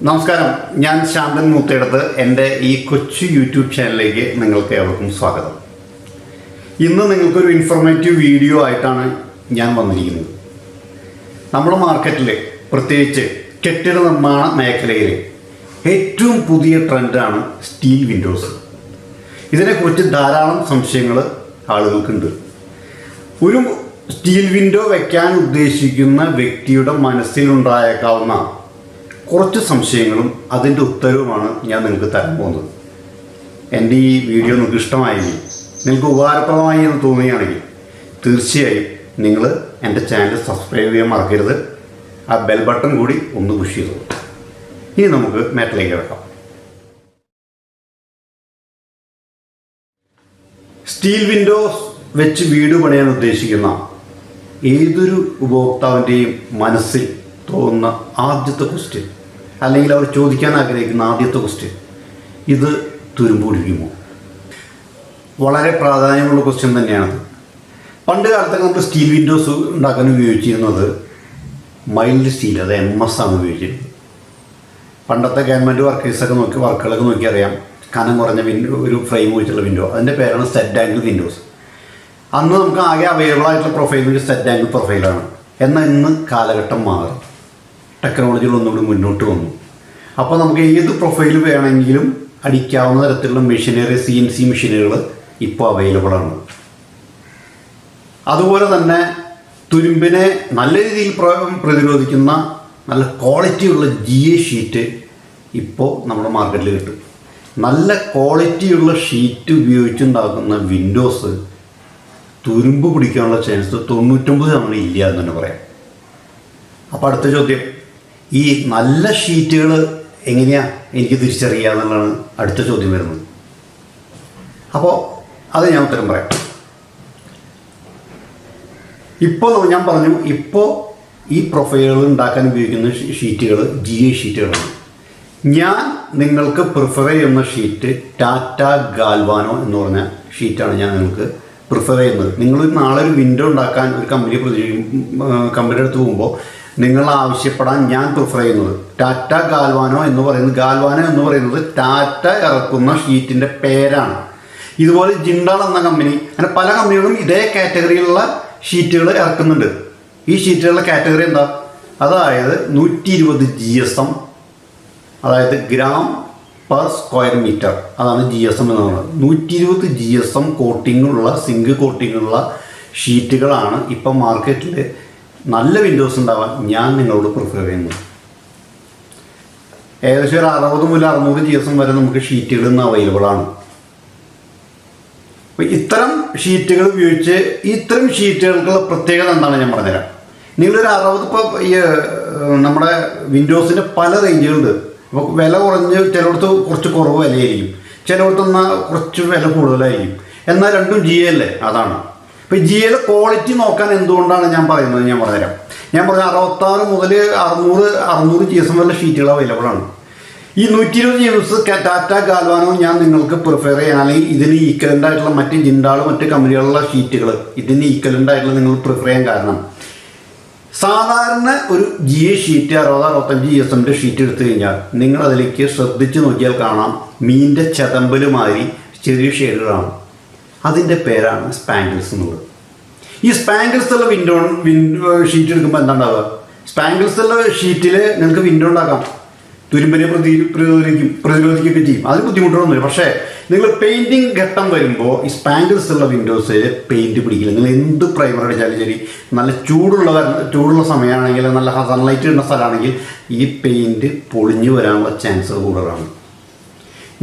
നമസ്കാരം, ഞാൻ ശാന്തൻ മൂത്തേടത്ത്. എൻ്റെ ഈ കൊച്ചു യൂട്യൂബ് ചാനലിലേക്ക് നിങ്ങൾക്ക് ഏവർക്കും സ്വാഗതം. ഇന്ന് നിങ്ങൾക്കൊരു ഇൻഫോർമേറ്റീവ് വീഡിയോ ആയിട്ടാണ് ഞാൻ വന്നിരിക്കുന്നത്. നമ്മുടെ മാർക്കറ്റിൽ, പ്രത്യേകിച്ച് കെട്ടിട നിർമ്മാണ മേഖലയിൽ ഏറ്റവും പുതിയ ട്രെൻഡാണ് സ്റ്റീൽ വിൻഡോസ്. ഇതിനെക്കുറിച്ച് ധാരാളം സംശയങ്ങൾ ആളുകൾക്കുണ്ട്. ഒരു സ്റ്റീൽ വിൻഡോ വയ്ക്കാൻ ഉദ്ദേശിക്കുന്ന വ്യക്തിയുടെ മനസ്സിലുണ്ടായേക്കാവുന്ന കുറച്ച് സംശയങ്ങളും അതിൻ്റെ ഉത്തരവുമാണ് ഞാൻ നിങ്ങൾക്ക് തരാൻ പോകുന്നത്. എൻ്റെ ഈ വീഡിയോ നിങ്ങൾക്ക് ഇഷ്ടമായെങ്കിൽ, നിങ്ങൾക്ക് ഉപകാരപ്രദമായി എന്ന് തോന്നുകയാണെങ്കിൽ തീർച്ചയായും നിങ്ങൾ എൻ്റെ ചാനൽ സബ്സ്ക്രൈബ് ചെയ്യാൻ മറക്കരുത്. ആ ബെൽ ബട്ടൺ കൂടി ഒന്ന് പുഷ് ചെയ്തു. ഇനി നമുക്ക് മാറ്ററിലേക്ക് കിടക്കാം. സ്റ്റീൽ വിൻഡോസ് വെച്ച് വീട് പണിയാൻ ഉദ്ദേശിക്കുന്ന ഏതൊരു ഉപഭോക്താവിൻ്റെയും മനസ്സിൽ തോന്നുന്ന ആദ്യത്തെ ക്വസ്റ്റ്യൻ, അല്ലെങ്കിൽ അവർ ചോദിക്കാൻ ആഗ്രഹിക്കുന്ന ആദ്യത്തെ ക്വസ്റ്റ്യൻ, ഇത് തുരുമ്പ് പിടിക്കുമോ? വളരെ പ്രാധാന്യമുള്ള ക്വസ്റ്റ്യൻ തന്നെയാണത്. പണ്ട് കാലത്തൊക്കെ നമുക്ക് സ്റ്റീൽ വിൻഡോസ് ഉണ്ടാക്കാൻ ഉപയോഗിച്ചിരുന്നത് മൈൽഡ് സ്റ്റീൽ, അത് MS ആണ് ഉപയോഗിച്ചിരുന്നത്. പണ്ടത്തെ ഗവൺമെൻറ് വർക്കുകളൊക്കെ നോക്കി അറിയാം, കനം കുറഞ്ഞ ഒരു ഫ്രെയിം വെച്ചുള്ള വിൻഡോ, അതിൻ്റെ പേരാണ് സെറ്റ് ആംഗിൾ വിൻഡോസ്. അന്ന് നമുക്ക് ആകെ അവൈലബിൾ ആയിട്ടുള്ള പ്രൊഫൈൽ സെറ്റ് ആംഗിൾ പ്രൊഫൈലാണ്. എന്നാൽ ഇന്ന് കാലഘട്ടം മാറും, ടെക്നോളജികൾ ഒന്നുകൂടി മുന്നോട്ട് വന്നു. അപ്പോൾ നമുക്ക് ഏത് പ്രൊഫൈൽ വേണമെങ്കിലും അടിക്കാവുന്ന തരത്തിലുള്ള മെഷീനറി, CNC മെഷീനുകൾ ഇപ്പോൾ അവൈലബിൾ ആണ്. അതുപോലെ തന്നെ തുരുമ്പിനെ നല്ല രീതിയിൽ പ്രതിരോധിക്കുന്ന നല്ല ക്വാളിറ്റിയുള്ള GA ഷീറ്റ് ഇപ്പോൾ നമ്മുടെ മാർക്കറ്റിൽ കിട്ടും. നല്ല ക്വാളിറ്റിയുള്ള ഷീറ്റ് ഉപയോഗിച്ചുണ്ടാക്കുന്ന വിൻഡോസ് തുരുമ്പ് പിടിക്കാനുള്ള ചാൻസ് 99% ഇല്ല എന്ന് തന്നെ പറയാം. അപ്പോൾ അടുത്ത ചോദ്യം, ഈ നല്ല ഷീറ്റുകൾ എങ്ങനെയാണ് എനിക്ക് തിരിച്ചറിയുക എന്നുള്ളതാണ് അടുത്ത ചോദ്യം വരുന്നത്. അപ്പോൾ അത് ഞാൻ ഉത്തരം പറയാം. ഇപ്പോൾ ഞാൻ പറഞ്ഞു, ഇപ്പോൾ ഈ പ്രൊഫൈലുകൾ ഉണ്ടാക്കാൻ ഉപയോഗിക്കുന്ന ഷീറ്റുകൾ GA ഷീറ്റുകളാണ്. ഞാൻ നിങ്ങൾക്ക് പ്രിഫർ ചെയ്യുന്ന ഷീറ്റ് ടാറ്റ ഗാൽവാനോ എന്ന് പറഞ്ഞ ഷീറ്റാണ് ഞാൻ നിങ്ങൾക്ക് പ്രിഫർ ചെയ്യുന്നത്. നിങ്ങൾ നാളെ ഒരു വിൻഡോ ഉണ്ടാക്കാൻ ഒരു കമ്പനിയുടെ അടുത്ത് പോകുമ്പോൾ നിങ്ങൾ ആവശ്യപ്പെടാൻ ഞാൻ പ്രിഫർ ചെയ്യുന്നത് ടാറ്റ ഗാൽവാനോ എന്ന് പറയുന്നത് ടാറ്റ ഇറക്കുന്ന ഷീറ്റിൻ്റെ പേരാണ്. ഇതുപോലെ ജിണ്ടാൾ എന്ന കമ്പനി, അങ്ങനെ പല കമ്പനികളും ഇതേ കാറ്റഗറിയിലുള്ള ഷീറ്റുകൾ ഇറക്കുന്നുണ്ട്. ഈ ഷീറ്റുകളുടെ കാറ്റഗറി എന്താ? അതായത് 120 GSM, അതായത് ഗ്രാം പെർ സ്ക്വയർ മീറ്റർ, അതാണ് GSM എന്ന് പറയുന്നത്. 120 GSM കോട്ടിങ്ങുള്ള, സിങ്ക് കോട്ടിങ്ങുള്ള ഷീറ്റുകളാണ് ഇപ്പം മാർക്കറ്റിൽ നല്ല വിൻഡോസ് ഉണ്ടാവാൻ ഞാൻ നിങ്ങളോട് പ്രിഫർ ചെയ്യുന്നത്. ഏകദേശം ഒരു 60 മുതൽ 600 GSM വരെ നമുക്ക് ഷീറ്റുകൾ ഇന്ന് അവൈലബിൾ ആണ്. അപ്പോൾ ഇത്തരം ഷീറ്റുകൾ ഉപയോഗിച്ച്, ഇത്തരം ഷീറ്റുകൾക്കുള്ള പ്രത്യേകത എന്താണ് ഞാൻ പറഞ്ഞുതരാം. നിങ്ങളൊരു 60, ഇപ്പോൾ ഈ നമ്മുടെ വിൻഡോസിൻ്റെ പല റേഞ്ചുകളുണ്ട്. അപ്പോൾ വില കുറഞ്ഞ് ചിലയിടത്ത് കുറച്ച് കുറവ് വിലയായിരിക്കും, ചിലയിടത്തുനിന്ന് കുറച്ച് വില കൂടുതലായിരിക്കും. എന്നാൽ രണ്ടും GA അല്ലേ? അതാണ്. ഇപ്പോൾ GAയുടെ ക്വാളിറ്റി നോക്കാൻ എന്തുകൊണ്ടാണ് ഞാൻ പറയുന്നത് ഞാൻ പറഞ്ഞുതരാം. ഞാൻ പറഞ്ഞ 66 മുതൽ 600 GSM വരെ ഷീറ്റുകൾ അവൈലബിൾ ആണ്. ഈ 120 GSM ടാറ്റ ഗാൽവാനോ ഞാൻ നിങ്ങൾക്ക് പ്രിഫർ ചെയ്യാൻ, അല്ലെങ്കിൽ ഇതിന് ഈക്വലൻ്റ് ആയിട്ടുള്ള മറ്റ് ജിണ്ടാൾ, മറ്റ് കമ്പനികളുള്ള ഷീറ്റുകൾ ഇതിന് ഈക്വലൻ്റ് ആയിട്ടുള്ള നിങ്ങൾ പ്രിഫർ ചെയ്യാൻ കാരണം, സാധാരണ ഒരു GA ഷീറ്റ് 60-65 GSMൻ്റെ ഷീറ്റ് എടുത്തു കഴിഞ്ഞാൽ നിങ്ങൾ അതിലേക്ക് ശ്രദ്ധിച്ച് നോക്കിയാൽ കാണാം മീനിൻ്റെ ചെതമ്പൽ മാതിരി ചെറിയ ഷെയ്ഡുകളാണ്. അതിൻ്റെ പേരാണ് സ്പാങ്കിൾസ് എന്നുള്ളത്. ഈ സ്പാങ്കിൾസ് ഉള്ള വിൻഡോ ഷീറ്റ് എടുക്കുമ്പോൾ എന്താ ഉണ്ടാവുക? സ്പാങ്കിൾസ് ഉള്ള ഷീറ്റിൽ നിങ്ങൾക്ക് വിൻഡോ ഉണ്ടാക്കാം, തുരുമ്പിനെ പ്രതിരോധിക്കുകയൊക്കെ ചെയ്യും. അതിന് ബുദ്ധിമുട്ടൊന്നുമില്ല. പക്ഷേ നിങ്ങൾ പെയിൻറ്റിങ് ഘട്ടം വരുമ്പോൾ ഈ സ്പാങ്കിൾസ് ഉള്ള വിൻഡോസിൽ പെയിൻറ്റ് പിടിക്കില്ല. നിങ്ങൾ എന്ത് പ്രൈമർ അടിച്ചാലും ശരി, നല്ല ചൂടുള്ള സമയമാണെങ്കിൽ, നല്ല സൺലൈറ്റ് ഇടുന്ന സ്ഥലമാണെങ്കിൽ ഈ പെയിൻറ്റ് പൊളിഞ്ഞു വരാനുള്ള ചാൻസ് കൂടുതലാണ്.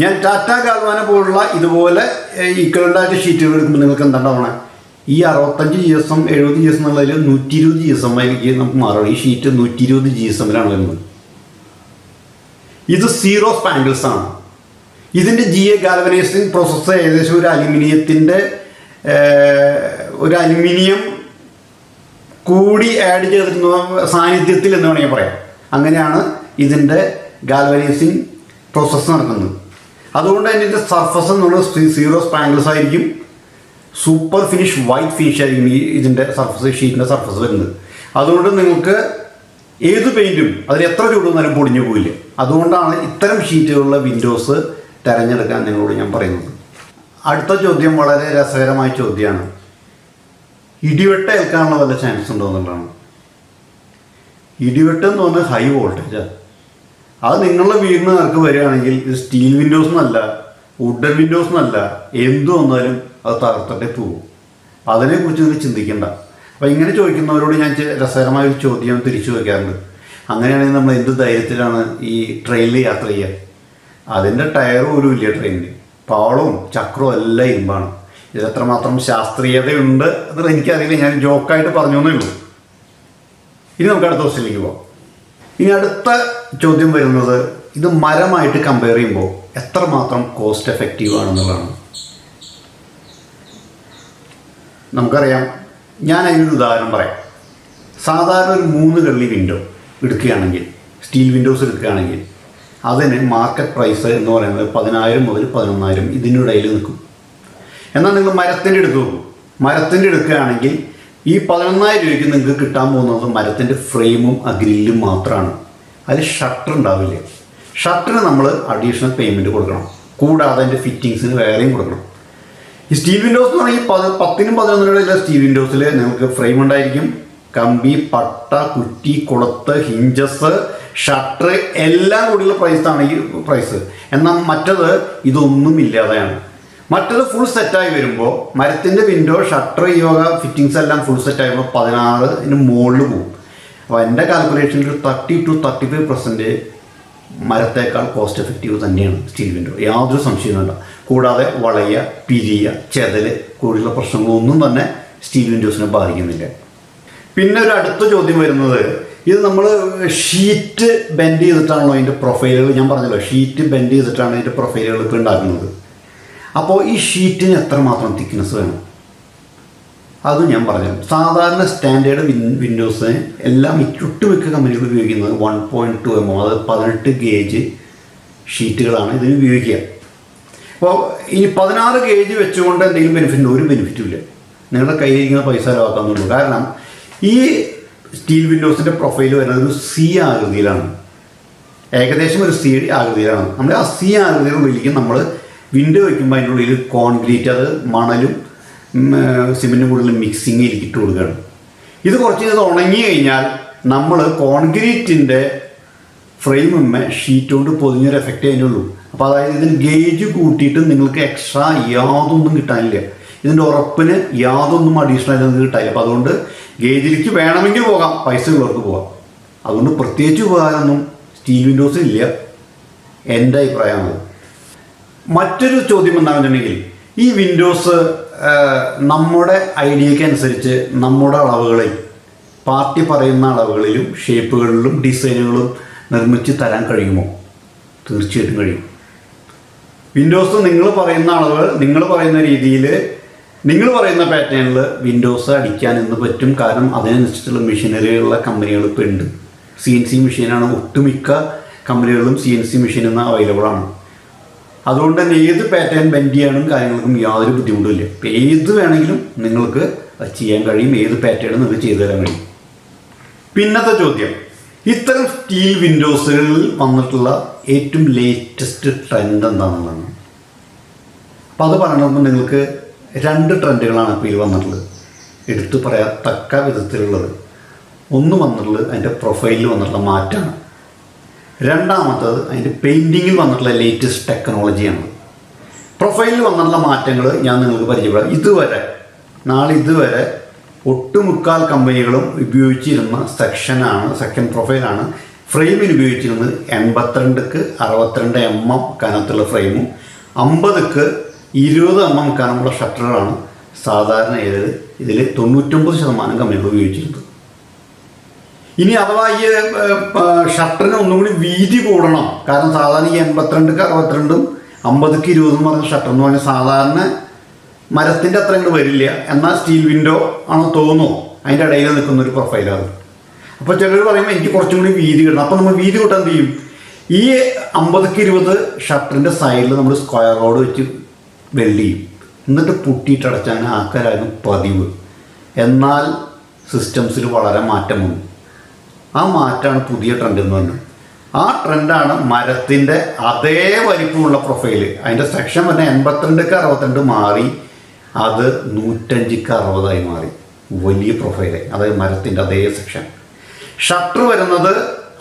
ഞാൻ ടാറ്റ ഗാൽവാനെ പോലുള്ള ഇതുപോലെ ഈക്വലൻ്റായിട്ട് ഷീറ്റുകൾ എടുക്കുമ്പോൾ നിങ്ങൾക്ക് എന്താണ്ടാവണേ, ഈ 65 GSM 70 GSM എന്നുള്ളതിൽ 120 GSM ആയിരിക്കും നമുക്ക് മാറണം. ഈ ഷീറ്റ് 120 GSMലാണ് വരുന്നത്. ഇത് 0 സ്പാങ്കിൾസ് ആണ്. ഇതിൻ്റെ GA ഗാൽവനൈസിങ് പ്രോസസ്സ് ഏകദേശം ഒരു അലുമിനിയം കൂടി ആഡ് ചെയ്തിരുന്ന സാന്നിധ്യത്തിൽ എന്ന് വേണമെങ്കിൽ പറയാം. അങ്ങനെയാണ് ഇതിൻ്റെ ഗാൽവനൈസിങ് പ്രോസസ്സ് നടക്കുന്നത്. അതുകൊണ്ട് തന്നെ ഇതിൻ്റെ സർഫസ് എന്നുള്ളത് 0 സ്പാങ്കിൾസ് ആയിരിക്കും. സൂപ്പർ ഫിനിഷ്, വൈറ്റ് ഫിനിഷ് ആയിരിക്കും ഇതിൻ്റെ സർഫസ്, ഷീറ്റിൻ്റെ സർഫസ് വരുന്നത്. അതുകൊണ്ട് നിങ്ങൾക്ക് ഏത് പെയിൻറ്റും അതിൽ എത്ര ചൂടുന്നാലും പൊടിഞ്ഞു പോയില്ല. അതുകൊണ്ടാണ് ഇത്തരം ഷീറ്റുകളുള്ള വിൻഡോസ് തിരഞ്ഞെടുക്കാൻ നിങ്ങളോട് ഞാൻ പറയുന്നത്. അടുത്ത ചോദ്യം വളരെ രസകരമായ ചോദ്യമാണ്. ഇടിവെട്ട് ഏൽക്കാനുള്ള വല്ല ചാൻസ് ഉണ്ടോ എന്നുള്ളതാണ്. ഇടിവെട്ട് എന്ന് പറഞ്ഞാൽ ഹൈ വോൾട്ടേജാണ്. അത് നിങ്ങളുടെ വീടിന് നേർക്ക് വരികയാണെങ്കിൽ ഇത് സ്റ്റീൽ വിൻഡോസ് എന്നല്ല, വുഡൻ വിൻഡോസ് എന്നല്ല, എന്തു വന്നാലും അത് തകർത്തിട്ടേ പോകും. അതിനെക്കുറിച്ച് നിങ്ങൾ ചിന്തിക്കേണ്ട. അപ്പോൾ ഇങ്ങനെ ചോദിക്കുന്നവരോട് ഞാൻ രസകരമായ ഒരു ചോദ്യം തിരിച്ചു വയ്ക്കാറുണ്ട്. അങ്ങനെയാണെങ്കിൽ നമ്മൾ എന്ത് ധൈര്യത്തിലാണ് ഈ ട്രെയിനിൽ യാത്ര ചെയ്യുക? അതിൻ്റെ ടയർ പോലും ഇല്ല ട്രെയിനിന്. പാളവും ചക്രവും എല്ലാം ഇരുമ്പാണ്. ഇതിലെത്രമാത്രം ശാസ്ത്രീയതയുണ്ട് എന്നുള്ളത് എനിക്കറിയില്ല, ഞാൻ ജോക്കായിട്ട് പറഞ്ഞു എന്നേ ഉള്ളൂ. ഇനി നമുക്ക് അടുത്ത ക്വസ്റ്റ്യനിലേക്ക് പോകാം. ഇനി അടുത്ത ചോദ്യം വരുന്നത്, ഇത് മരമായിട്ട് കമ്പയർ ചെയ്യുമ്പോൾ എത്രമാത്രം കോസ്റ്റ് എഫക്റ്റീവ് ആണെന്നുള്ളതാണ്. നമുക്കറിയാം, ഞാൻ അതിനൊരു ഉദാഹരണം പറയാം. സാധാരണ ഒരു 3 കള്ളി വിൻഡോ എടുക്കുകയാണെങ്കിൽ, സ്റ്റീൽ വിൻഡോസ് എടുക്കുകയാണെങ്കിൽ അതിന് മാർക്കറ്റ് പ്രൈസ് എന്ന് പറയുന്നത് 10,000 മുതൽ 11,000 ഇതിനിടയിൽ നിൽക്കും. എന്നാൽ നിങ്ങൾ മരത്തിൻ്റെ എടുത്ത് നോക്കും. മരത്തിൻ്റെ എടുക്കുകയാണെങ്കിൽ ഈ 11,000 രൂപയ്ക്ക് നിങ്ങൾക്ക് കിട്ടാൻ പോകുന്നത് മരത്തിൻ്റെ ഫ്രെയിമും ആ ഗ്രില്ലും മാത്രമാണ്. അതിൽ ഷട്ടർ ഉണ്ടാവില്ല. ഷട്ടറിന് നമ്മൾ അഡീഷണൽ പേയ്മെൻറ്റ് കൊടുക്കണം. കൂടാതെ അതിൻ്റെ ഫിറ്റിങ്സിന് വേറെയും കൊടുക്കണം. ഈ സ്റ്റീൽ വിൻഡോസ് എന്ന് പറഞ്ഞാൽ 10-നും 11-നും സ്റ്റീൽ വിൻഡോസിൽ നിങ്ങൾക്ക് ഫ്രെയിം ഉണ്ടായിരിക്കും, കമ്പി, പട്ട, കുറ്റി, കുളത്ത്, ഹിഞ്ചസ്, ഷട്ടർ എല്ലാം കൂടിയുള്ള പ്രൈസാണ് ഈ പ്രൈസ്. എന്നാൽ മറ്റത് ഇതൊന്നും ഇല്ലാതെയാണ്. മറ്റത് ഫുൾ സെറ്റായി വരുമ്പോൾ മരത്തിൻ്റെ വിൻഡോ, ഷട്ടർ, ഈ വക ഫിറ്റിങ്സ് എല്ലാം ഫുൾ സെറ്റായി 16-ന് മുകളിൽ പോകും. അപ്പോൾ എൻ്റെ കാൽക്കുലേഷനിൽ 30 to 35% മരത്തേക്കാൾ കോസ്റ്റ് എഫക്റ്റീവ് തന്നെയാണ് സ്റ്റീൽ വിൻഡോ, യാതൊരു സംശയവും വേണ്ട. കൂടാതെ വളയ, പിരിയ, ചെതല് കൂടിയുള്ള പ്രശ്നങ്ങളൊന്നും തന്നെ സ്റ്റീൽ വിൻഡോസിനെ ബാധിക്കുന്നില്ല. പിന്നെ ഒരു അടുത്ത ചോദ്യം വരുന്നത്, ഇത് നമ്മൾ ഷീറ്റ് ബെൻഡ് ചെയ്തിട്ടാണല്ലോ അതിൻ്റെ പ്രൊഫൈലുകൾ, ഞാൻ പറഞ്ഞല്ലോ ഷീറ്റ് ബെൻഡ് ചെയ്തിട്ടാണ് അതിൻ്റെ പ്രൊഫൈലുകൾ ഇപ്പോൾ ഉണ്ടാക്കുന്നത്. അപ്പോൾ ഈ ഷീറ്റിന് എത്രമാത്രം തിക്നെസ് വേണം? അതും ഞാൻ പറഞ്ഞു. സാധാരണ സ്റ്റാൻഡേർഡ് വിൻഡോസ് എല്ലാം ഒട്ടുമിക്ക കമ്പനികൾ ഉപയോഗിക്കുന്നത് 1.2 mm, അത് 18 ഗേജ് ഷീറ്റുകളാണ് ഇതിന് ഉപയോഗിക്കുക. അപ്പോൾ ഈ 16 ഗേജ് വെച്ചുകൊണ്ട് എന്തെങ്കിലും ബെനിഫിറ്റ് ഉണ്ടോ? ഒരു ബെനിഫിറ്റും ഇല്ല. നിങ്ങളുടെ കയ്യിലിരിക്കുന്ന പൈസ ചിലവാക്കാന്നുള്ളൂ. കാരണം ഈ സ്റ്റീൽ വിൻഡോസിൻ്റെ പ്രൊഫൈൽ വരുന്നത് ഒരു സി ആകൃതിയിലാണ്, ഏകദേശം ഒരു സി ആകൃതിയിലാണ്. നമ്മൾ ആ സി ആകൃതിയിലുള്ളിലേക്ക് നമ്മൾ വിൻഡോ വയ്ക്കുമ്പോൾ അതിൻ്റെ ഉള്ളിൽ കോൺക്രീറ്റ്, അത് മണലും സിമെൻറ്റും കൂടുതൽ മിക്സിങ് ഇരിക്കിട്ട് കൊടുക്കുകയാണ്. ഇത് കുറച്ച് ഇത് ഉണങ്ങി കഴിഞ്ഞാൽ നമ്മൾ കോൺക്രീറ്റിൻ്റെ ഫ്രെയിമുമ്മേ ഷീറ്റ് കൊണ്ട് പൊതിഞ്ഞൊരു എഫക്റ്റ് അതിനുള്ളൂ. അപ്പോൾ അതായത് ഇതിന് ഗേജ് കൂട്ടിയിട്ട് നിങ്ങൾക്ക് എക്സ്ട്രാ യാതൊന്നും കിട്ടാനില്ല. ഇതിൻ്റെ ഉറപ്പിന് യാതൊന്നും അഡീഷണൽ നിങ്ങൾക്ക് കിട്ടാനില്ല. അപ്പോൾ അതുകൊണ്ട് ഗേജിലേക്ക് വേണമെങ്കിൽ പോകാം, പൈസ ഉള്ളവർക്ക് പോകാം. അതുകൊണ്ട് പ്രത്യേകിച്ച് ഉപകാരമൊന്നും സ്റ്റീൽ വിൻഡോസിൽ ഇല്ല, എൻ്റെ അഭിപ്രായമാണ്. മറ്റൊരു ചോദ്യം എന്താണെന്നുണ്ടെങ്കിൽ, ഈ വിൻഡോസ് നമ്മുടെ ഐഡിയയ്ക്ക് അനുസരിച്ച് നമ്മുടെ അളവുകളിൽ, പാർട്ടി പറയുന്ന അളവുകളിലും ഷേപ്പുകളിലും ഡിസൈനുകളും നിർമ്മിച്ച് തരാൻ കഴിയുമോ? തീർച്ചയായിട്ടും കഴിയും. വിൻഡോസ് നിങ്ങൾ പറയുന്ന അളവുകൾ, നിങ്ങൾ പറയുന്ന രീതിയിൽ, നിങ്ങൾ പറയുന്ന പാറ്റേണിൽ വിൻഡോസ് അടിക്കാൻ ഇന്ന് പറ്റും. കാരണം അതിനനുസരിച്ചുള്ള മെഷീനറികളുള്ള കമ്പനികൾ ഇപ്പോൾ ഉണ്ട്. CNC മെഷീനാണ് ഒട്ടുമിക്ക കമ്പനികളിലും CNC മെഷീൻ എന്ന അവൈലബിളാണ്. അതുകൊണ്ട് തന്നെ ഏത് പാറ്റേൺ ബെൻഡ് ചെയ്യാനും കാര്യങ്ങൾക്കും യാതൊരു ബുദ്ധിമുട്ടുമില്ല. ഇപ്പോൾ ഏത് വേണമെങ്കിലും നിങ്ങൾക്ക് ചെയ്യാൻ കഴിയും, ഏത് പാറ്റേണും നിങ്ങൾക്ക് ചെയ്തു തരാൻ കഴിയും. പിന്നത്തെ ചോദ്യം, ഇത്തരം സ്റ്റീൽ വിൻഡോസുകളിൽ വന്നിട്ടുള്ള ഏറ്റവും ലേറ്റസ്റ്റ് ട്രെൻഡ് എന്താണെന്നുള്ളതാണ്. അപ്പോൾ അത് പറയുമ്പോൾ നിങ്ങൾക്ക് 2 ട്രെൻഡുകളാണ് ഇപ്പോൾ ഇതിൽ വന്നിട്ടുള്ളത്, എടുത്തു പറയത്തക്ക വിധത്തിലുള്ളത്. ഒന്ന് വന്നിട്ടുള്ളത് അതിൻ്റെ പ്രൊഫൈലിൽ വന്നിട്ടുള്ള മാറ്റമാണ്. രണ്ടാമത്തത് അതിൻ്റെ പെയിൻറ്റിങ്ങിൽ വന്നിട്ടുള്ള ലേറ്റസ്റ്റ് ടെക്നോളജിയാണ്. പ്രൊഫൈലിൽ വന്നിട്ടുള്ള മാറ്റങ്ങൾ ഞാൻ നിങ്ങൾക്ക് പരിചയപ്പെടാം. ഇതുവരെ ഒട്ടുമുക്കാൽ കമ്പനികളും ഉപയോഗിച്ചിരുന്ന സെക്ഷൻ പ്രൊഫൈലാണ്. ഫ്രെയിമിന് ഉപയോഗിച്ചിരുന്നത് 82-ക്ക് 62 mm കനത്തുള്ള ഫ്രെയിമും 50-ക്ക് 20 mm കനമുള്ള ഷട്ടറുകളാണ് സാധാരണ ഇതിൽ 99% കമ്പനികൾ ഉപയോഗിച്ചിരുന്നത്. ഇനി അഥവാ ഈ ഷട്ടറിന് ഒന്നും കൂടി വീതി കൂടണം. കാരണം സാധാരണ ഈ 82-ക്ക് 62-ഉം 50-ക്ക് 20-ഉം പറഞ്ഞ ഷട്ടർ എന്ന് പറഞ്ഞാൽ സാധാരണ മരത്തിൻ്റെ അത്ര ഇങ്ങോട്ട് വരില്ല. എന്നാൽ സ്റ്റീൽ വിൻഡോ ആണോ തോന്നുമോ അതിൻ്റെ ഇടയിൽ നിൽക്കുന്നൊരു പ്രൊഫൈലാണ്. അപ്പോൾ ചിലർ പറയുമ്പോൾ എനിക്ക് കുറച്ചും കൂടി വീതി കിട്ടണം. അപ്പോൾ നമ്മൾ വീതി കൂട്ടാൻ എന്ത് ചെയ്യും? ഈ 50-ക്ക് 20 ഷട്ടറിൻ്റെ സൈഡിൽ നമ്മൾ സ്ക്വയർ റോഡ് വെച്ച് വെൽഡ് ചെയ്യും. എന്നിട്ട് പുട്ടിയിട്ടടച്ചാണ് ആൾക്കാരായിരുന്നു പതിവ്. എന്നാൽ സിസ്റ്റംസിൽ വളരെ മാറ്റം വന്നു. ആ മാറ്റമാണ് പുതിയ ട്രെൻഡ് എന്ന് പറഞ്ഞത്. ആ ട്രെൻഡാണ് മരത്തിൻ്റെ അതേ വലിപ്പമുള്ള പ്രൊഫൈല്. അതിൻ്റെ സെക്ഷൻ തന്നെ 82 62 മാറി, അത് 105 60 മാറി. വലിയ പ്രൊഫൈല്, അതായത് മരത്തിൻ്റെ അതേ സെക്ഷൻ. ഷട്ടർ വരുന്നത്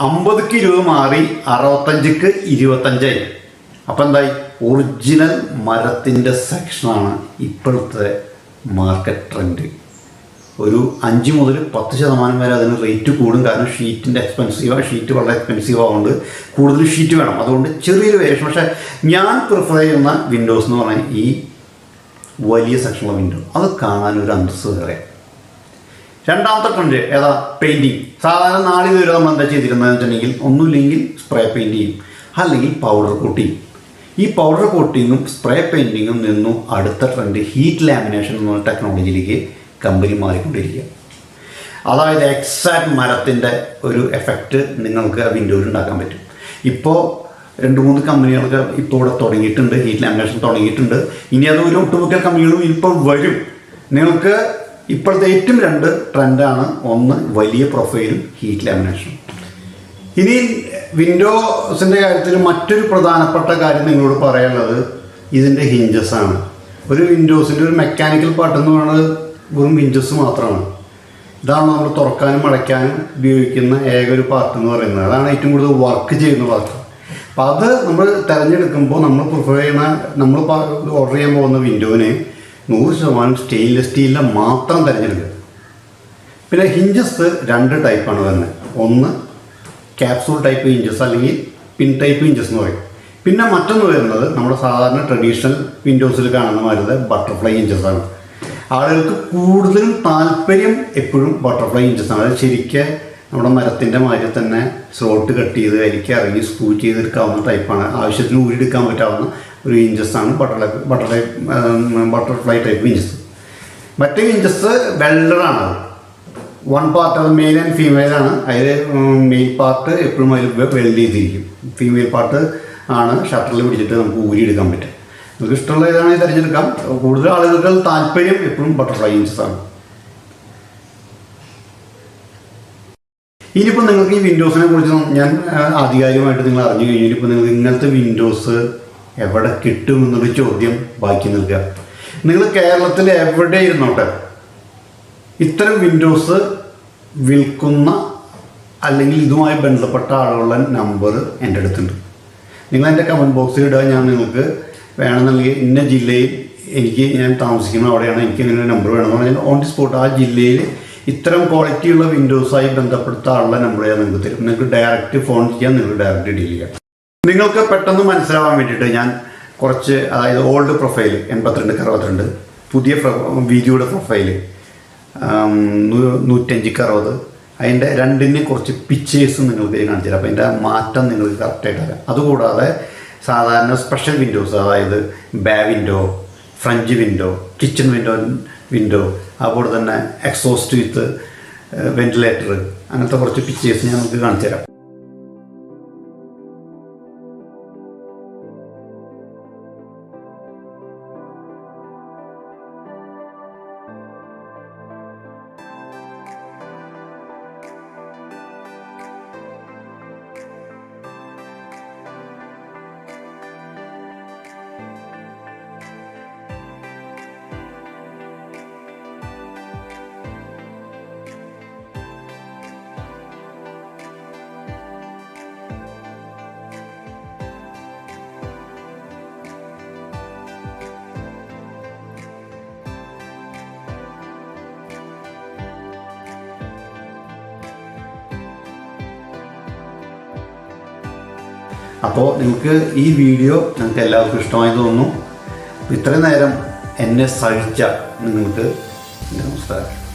50 20 മാറി 65 25. അപ്പം എന്തായി? ഒറിജിനൽ മരത്തിൻ്റെ സെക്ഷനാണ് ഇപ്പോഴത്തെ മാർക്കറ്റ് ട്രെൻഡ്. ഒരു 5 മുതൽ 10% വരെ അതിന് റേറ്റ് കൂടും. കാരണം ഷീറ്റിൻ്റെ ഷീറ്റ് വളരെ എക്സ്പെൻസീവ് ആവുകൊണ്ട് കൂടുതൽ ഷീറ്റ് വേണം. അതുകൊണ്ട് ചെറിയൊരു വേരിയേഷൻ. പക്ഷേ ഞാൻ പ്രിഫർ ചെയ്യുന്ന വിൻഡോസ് എന്ന് പറഞ്ഞാൽ ഈ വലിയ സെക്ഷനുള്ള വിൻഡോ, അത് കാണാൻ ഒരു അന്തസ്സ് വേറെ. രണ്ടാമത്തെ ട്രെൻഡ് ഏതാ? പെയിൻറ്റിങ്. സാധാരണ നാളിതുവരെ നമ്മൾ എന്താ ചെയ്തിരുന്നതെന്ന് വെച്ചിട്ടുണ്ടെങ്കിൽ, ഒന്നുമില്ലെങ്കിൽ സ്പ്രേ പെയിൻറ്റ് ചെയ്യും, അല്ലെങ്കിൽ പൗഡർ കോട്ടിങ്. ഈ പൗഡർ കോട്ടിങ്ങും സ്പ്രേ പെയിൻറ്റിങ്ങും നിന്നും അടുത്ത ട്രെൻഡ് ഹീറ്റ് ലാമിനേഷൻ എന്ന ടെക്നോളജിയിലേക്ക് കമ്പനി മാറിക്കൊണ്ടിരിക്കുക. അതായത് എക്സാക്ട് മരത്തിൻ്റെ ഒരു എഫക്റ്റ് നിങ്ങൾക്ക് ആ വിൻഡോയിൽ ഉണ്ടാക്കാൻ പറ്റും. ഇപ്പോൾ 2-3 കമ്പനികളൊക്കെ ഇപ്പോൾ ഇവിടെ തുടങ്ങിയിട്ടുണ്ട്, ഹീറ്റ് ലാമിനേഷൻ തുടങ്ങിയിട്ടുണ്ട്. ഇനി അത് ഒരു ഒട്ടുമിക്ക കമ്പനികളും ഇപ്പോൾ വരും. നിങ്ങൾക്ക് ഇപ്പോഴത്തെ ഏറ്റവും 2 ട്രെൻഡാണ്. ഒന്ന് വലിയ പ്രൊഫൈലും ഹീറ്റ് ലാമിനേഷനും. ഇനി വിൻഡോസിൻ്റെ കാര്യത്തിൽ മറ്റൊരു പ്രധാനപ്പെട്ട കാര്യം നിങ്ങളോട് പറയാനുള്ളത് ഇതിൻ്റെ ഹിഞ്ചസ് ആണ്. ഒരു വിൻഡോസിൻ്റെ ഒരു മെക്കാനിക്കൽ പാർട്ട് എന്ന് പറയുന്നത് വെറും ഹിഞ്ചസ് മാത്രമാണ്. ഇതാണ് നമ്മൾ തുറക്കാനും അടയ്ക്കാനും ഉപയോഗിക്കുന്ന ഏക ഒരു പാർട്ട് എന്ന് പറയുന്നത്. അതാണ് ഏറ്റവും കൂടുതൽ വർക്ക് ചെയ്യുന്ന പാർട്ട്. അപ്പം അത് നമ്മൾ തിരഞ്ഞെടുക്കുമ്പോൾ നമ്മൾ പ്രിഫർ ചെയ്യുന്ന, നമ്മൾ ഓർഡർ ചെയ്യാൻ പോകുന്ന വിൻഡോന് 100% സ്റ്റെയിൻലെസ് സ്റ്റീലിൻ്റെ മാത്രം തിരഞ്ഞെടുക്കുക. പിന്നെ ഹിഞ്ചസ് 2 ടൈപ്പാണ് വരുന്നത്. ഒന്ന് ക്യാപ്സൂൾ ടൈപ്പ് ഹിഞ്ചസ്, അല്ലെങ്കിൽ പിൻ ടൈപ്പ് ഹിഞ്ചസ് എന്ന് പറയും. പിന്നെ മറ്റൊന്ന് വരുന്നത് നമ്മുടെ സാധാരണ ട്രഡീഷണൽ വിൻഡോസിൽ കാണുന്ന മാതിരി ബട്ടർഫ്ലൈ ഹിഞ്ചസാണ്. ആളുകൾക്ക് കൂടുതലും താല്പര്യം എപ്പോഴും ബട്ടർഫ്ലൈ ഹിഞ്ചസാണ്. അത് ശരിക്കും നമ്മുടെ മരത്തിൻ്റെ മാതിരി തന്നെ സ്ലോട്ട് കട്ട് ചെയ്ത് അതിലേക്ക് ഇറങ്ങി സ്ക്രൂ ചെയ്തെടുക്കാവുന്ന ടൈപ്പാണ്. ആവശ്യത്തിന് ഊരിയെടുക്കാൻ പറ്റാവുന്ന ഒരു ഹിഞ്ചസാണ് ബട്ടർഫ്ലൈ ടൈപ്പ് ഹിഞ്ചസ്. മറ്റേ ഹിഞ്ചസ് വെൽഡറാണ്. 1 പാർട്ട്, അത് മെയിൽ ആൻഡ് ഫീമെയിലാണ്. അതിൽ മെയിൽ പാർട്ട് എപ്പോഴും അതിൽ വെൽഡ് ചെയ്തിരിക്കും. ഫീമെയിൽ പാർട്ട് ആണ് ഷട്ടറിൽ പിടിച്ചിട്ട് നമുക്ക് ഊരിയെടുക്കാൻ പറ്റും. നിങ്ങൾക്ക് ഇഷ്ടമുള്ള ഏതാണെങ്കിൽ തിരഞ്ഞെടുക്കാം. കൂടുതൽ ആളുകൾക്ക് താല്പര്യം എപ്പോഴും ബട്ടർഫ്ലൈ ഹിഞ്ചസാണ്. ഇനിയിപ്പോൾ നിങ്ങൾക്ക് ഈ വിൻഡോസിനെ കുറിച്ച് ഞാൻ ആധികാരികമായിട്ട് നിങ്ങൾ അറിഞ്ഞു കഴിഞ്ഞാൽ, ഇപ്പോൾ നിങ്ങൾക്ക് ഇങ്ങനത്തെ വിൻഡോസ് എവിടെ കിട്ടുമെന്നൊരു ചോദ്യം ബാക്കി നിൽക്കുക. നിങ്ങൾ കേരളത്തിൽ എവിടെ ഇരുന്നോട്ടെ ഇത്തരം വിൻഡോസ് വിൽക്കുന്ന അല്ലെങ്കിൽ ഇതുമായി ബന്ധപ്പെട്ട ആളുകളുടെ നമ്പർ എൻ്റെ അടുത്തുണ്ട്. നിങ്ങൾ എൻ്റെ കമൻറ്റ് ബോക്സിൽ ഇടുക. ഞാൻ നിങ്ങൾക്ക് വേണമെന്നുണ്ടെങ്കിൽ ഇന്ന ജില്ലയിൽ ഞാൻ താമസിക്കുന്ന അവിടെയാണ്, എനിക്ക് ഇങ്ങനെ ഒരു നമ്പർ വേണമെന്ന് പറഞ്ഞാൽ ഓൺ ദി സ്പോട്ട് ആ ജില്ലയിൽ ഇത്തരം ക്വാളിറ്റിയുള്ള വിൻഡോസായി ബന്ധപ്പെടുത്ത ആളുടെ നമ്പർ ഞാൻ നിങ്ങൾക്ക് തരും. നിങ്ങൾക്ക് ഡയറക്റ്റ് ഫോൺ ചെയ്യാം, നിങ്ങൾക്ക് ഡയറക്റ്റ് ഡീൽ ചെയ്യാം. നിങ്ങൾക്ക് പെട്ടെന്ന് മനസ്സിലാവാൻ വേണ്ടിയിട്ട് ഞാൻ കുറച്ച്, അതായത് ഓൾഡ് പ്രൊഫൈൽ 82 62, പുതിയ വീഡിയോയുടെ പ്രൊഫൈല് 105 60, അതിൻ്റെ രണ്ടിന് കുറച്ച് പിക്ചേഴ്സ് നിങ്ങൾക്ക് കാണിച്ചു തരാം. അപ്പോൾ അതിൻ്റെ മാറ്റം നിങ്ങൾക്ക് കറക്റ്റായിട്ട് അറിയാം. അതുകൂടാതെ സാധാരണ സ്പെഷ്യൽ വിൻഡോസ്, അതായത് bay window, French window, kitchen window, അതുപോലെ തന്നെ എക്സോസ്റ്റ് വിത്ത് വെന്റിലേറ്റർ, അങ്ങനത്തെ കുറച്ച് പിക്ചേഴ്സ് ഞാൻ നിങ്ങൾക്ക് കാണിച്ചു തരാം. അപ്പോൾ നിങ്ങൾക്ക് ഈ വീഡിയോ നിങ്ങൾക്ക് എല്ലാവർക്കും ഇഷ്ടമായി തോന്നുന്നു. ഇത്രയും നേരം എന്നെ സഹിച്ച നിങ്ങൾക്ക് നമസ്കാരം.